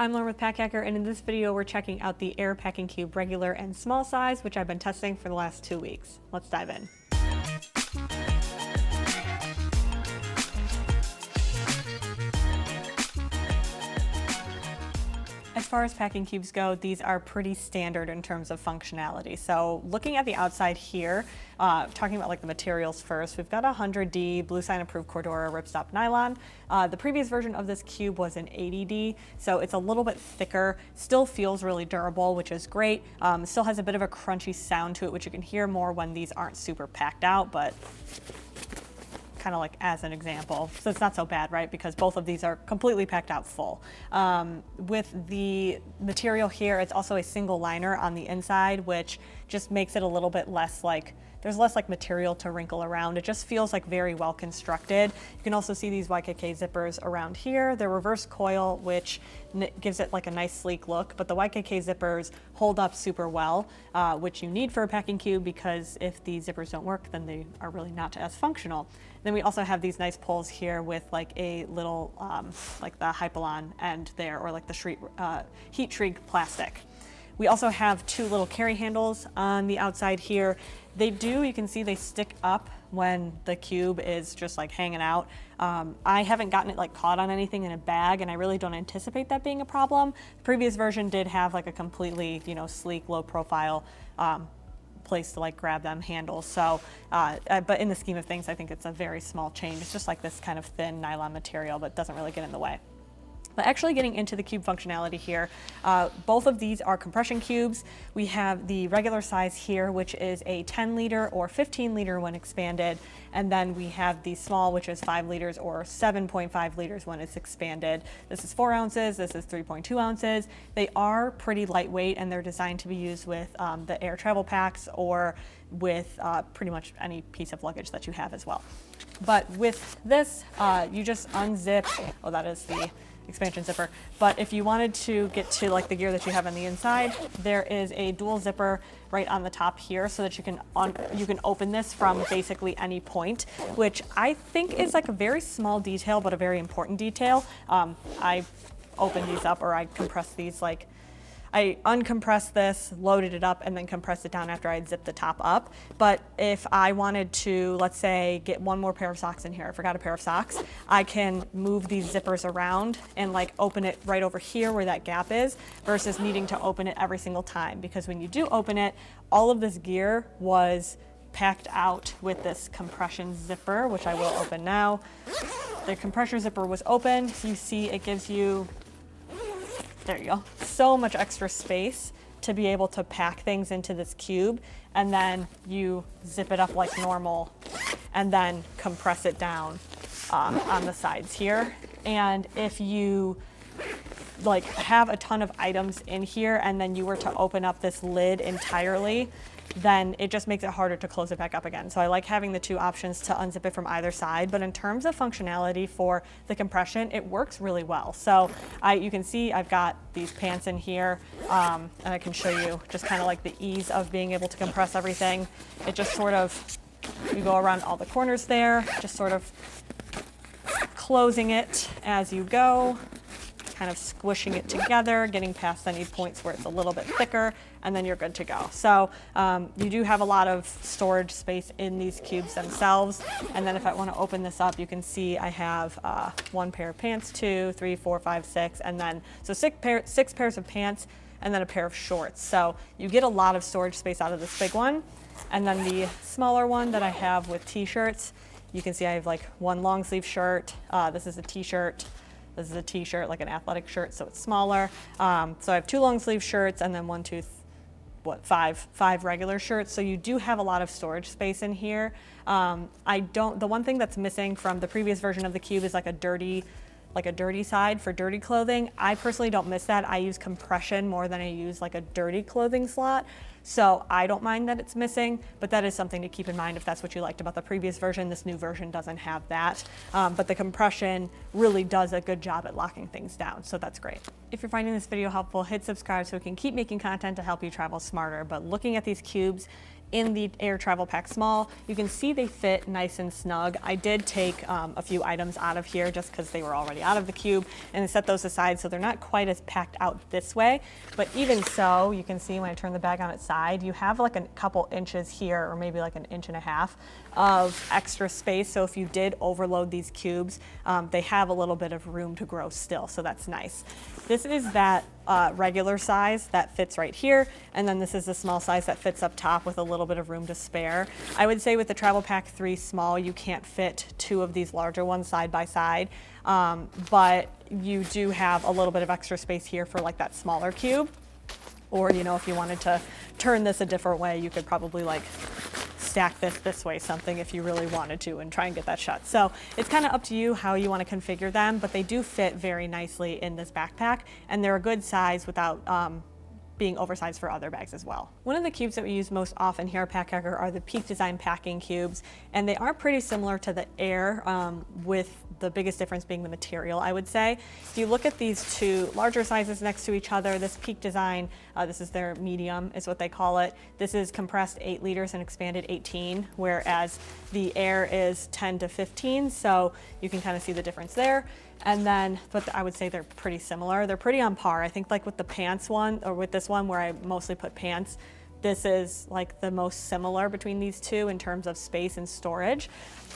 I'm Lauren with Pack Hacker, and in this video we're checking out the Aer Packing Cube regular and small size, which I've been testing for the last 2 weeks. Let's dive in. As far as packing cubes go, these are pretty standard in terms of functionality. So looking at the outside here, talking about like the materials first, we've got a 100D Blue Sign approved Cordura ripstop nylon. The previous version of this cube was an 80D, so it's a little bit thicker, still feels really durable, which is great. Still has a bit of a crunchy sound to it, which you can hear more when these aren't super packed out, but kind of like as an example. So it's not so bad, right? Because both of these are completely packed out full. With the material here, it's also a single liner on the inside, which just makes it a little bit less like, there's less like material to wrinkle around. It just feels like very well constructed. You can also see these YKK zippers around here. They're reverse coil, which gives it like a nice sleek look, but the YKK zippers hold up super well, which you need for a packing cube because if the zippers don't work, then they are really not as functional. Then we also have these nice pulls here with like a little, like the Hypalon end there, or like the heat shrink plastic. We also have two little carry handles on the outside here. You can see they stick up when the cube is just like hanging out. I haven't gotten it like caught on anything in a bag, and I really don't anticipate that being a problem. The previous version did have like a completely, sleek, low profile place to like grab them handles. So, but in the scheme of things, I think it's a very small change. It's just like this kind of thin nylon material, but doesn't really get in the way. But actually getting into the cube functionality here, both of these are compression cubes. We have the regular size here, which is a 10 liter or 15 liter when expanded. And then we have the small, which is 5 liters or 7.5 liters when it's expanded. This is 4 ounces, this is 3.2 ounces. They are pretty lightweight, and they're designed to be used with the Air travel packs or with pretty much any piece of luggage that you have as well. But with this, you just unzip, oh, that is the expansion zipper. But if you wanted to get to like the gear that you have on the inside, there is a dual zipper right on the top here so that you can open this from basically any point, which I think is like a very small detail, but a very important detail. I open these up, or I compress these, like I uncompressed this, loaded it up, and then compressed it down after I had zipped the top up. But if I wanted to, let's say, get one more pair of socks in here, I forgot a pair of socks, I can move these zippers around and like open it right over here where that gap is, versus needing to open it every single time. Because when you do open it, all of this gear was packed out with this compression zipper, which I will open now. The compression zipper was open. You see it gives you, there you go, so much extra space to be able to pack things into this cube, and then you zip it up like normal and then compress it down on the sides here. And if you like have a ton of items in here and then you were to open up this lid entirely, then it just makes it harder to close it back up again. So I like having the two options to unzip it from either side, but in terms of functionality for the compression, it works really well. So you can see I've got these pants in here, and I can show you just kind of like the ease of being able to compress everything. It just sort of, you go around all the corners there, just sort of closing it as you go, kind of squishing it together, getting past any points where it's a little bit thicker, and then you're good to go. So you do have a lot of storage space in these cubes themselves. And then if I want to open this up, you can see I have one pair of pants, 2, 3, 4, 5, 6, and then, so 6 pairs of pants, and then a pair of shorts. So you get a lot of storage space out of this big one. And then the smaller one that I have with t-shirts, you can see I have like one long sleeve shirt. This is a t-shirt. This is a t-shirt, like an athletic shirt, so it's smaller. So I have 2 long sleeve shirts and then 5 regular shirts. So you do have a lot of storage space in here. The one thing that's missing from the previous version of the cube is like a dirty side for dirty clothing. I personally don't miss that. I use compression more than I use like a dirty clothing slot. So I don't mind that it's missing, but that is something to keep in mind if that's what you liked about the previous version. This new version doesn't have that, but the compression really does a good job at locking things down, so that's great. If you're finding this video helpful, hit subscribe so we can keep making content to help you travel smarter. But looking at these cubes, in the Aer Travel Pack Small. You can see they fit nice and snug. I did take a few items out of here just because they were already out of the cube, and set those aside so they're not quite as packed out this way. But even so, you can see when I turn the bag on its side, you have like a couple inches here, or maybe like an inch and a half of extra space. So if you did overload these cubes, they have a little bit of room to grow still, so that's nice. This is that regular size that fits right here, and then this is the small size that fits up top with a little bit of room to spare. I would say with the Travel Pack 3 Small, you can't fit two of these larger ones side by side, but you do have a little bit of extra space here for like that smaller cube. Or, you know, if you wanted to turn this a different way, you could probably like stack this way something if you really wanted to and try and get that shut. So it's kind of up to you how you want to configure them, but they do fit very nicely in this backpack, and they're a good size without being oversized for other bags as well. One of the cubes that we use most often here at Packhacker are the Peak Design Packing Cubes, and they are pretty similar to the Aer, with the biggest difference being the material, I would say. If you look at these two larger sizes next to each other, this Peak Design, this is their medium, is what they call it. This is compressed 8 liters and expanded 18, whereas the Aer is 10 to 15, so you can kind of see the difference there. And then, but I would say they're pretty similar. They're pretty on par. I think like with the pants one, or with this one where I mostly put pants, this is like the most similar between these two in terms of space and storage.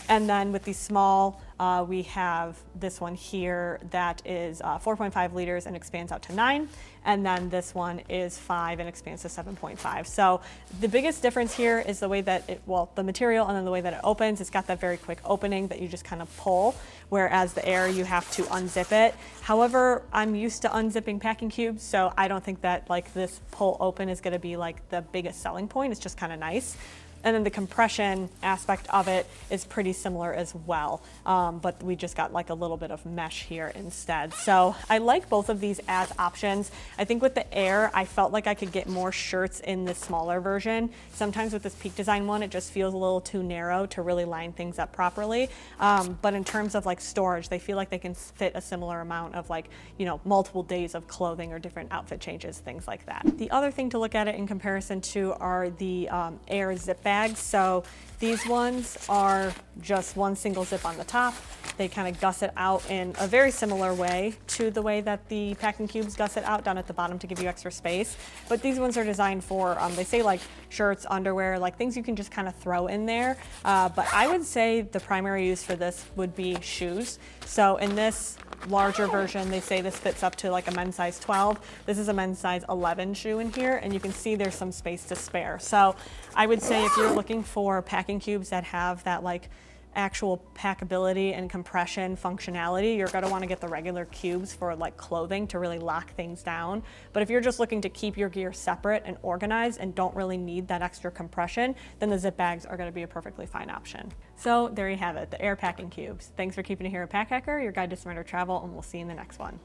And then with these small, we have this one here that is 4.5 liters and expands out to 9. And then this one is 5 and expands to 7.5. So the biggest difference here is the way that it, well, the material and then the way that it opens. It's got that very quick opening that you just kind of pull, whereas the Aer, you have to unzip it. However, I'm used to unzipping packing cubes, so I don't think that like this pull open is gonna be like the biggest selling point. It's just kind of nice. And then the compression aspect of it is pretty similar as well, but we just got like a little bit of mesh here instead. So I like both of these as options. I think with the Aer, I felt like I could get more shirts in the smaller version. Sometimes with this Peak Design one, it just feels a little too narrow to really line things up properly. But in terms of like storage, they feel like they can fit a similar amount of like, you know, multiple days of clothing or different outfit changes, things like that. The other thing to look at it in comparison to are the Aer zip bags. So these ones are just one single zip on the top. They kind of gusset out in a very similar way to the way that the packing cubes gusset out down at the bottom to give you extra space. But these ones are designed for, they say like shirts, underwear, like things you can just kind of throw in there. But I would say the primary use for this would be shoes. So in this larger version, they say this fits up to like a men's size 12. This is a men's size 11 shoe in here, and you can see there's some space to spare. So I would say if you're looking for packing cubes that have that like actual packability and compression functionality, you're going to want to get the regular cubes for like clothing to really lock things down. But if you're just looking to keep your gear separate and organized and don't really need that extra compression, then the zip bags are going to be a perfectly fine option. So there you have it, the Aer Packing Cubes. Thanks for keeping it here at Packhacker, your guide to smarter travel, and we'll see you in the next one.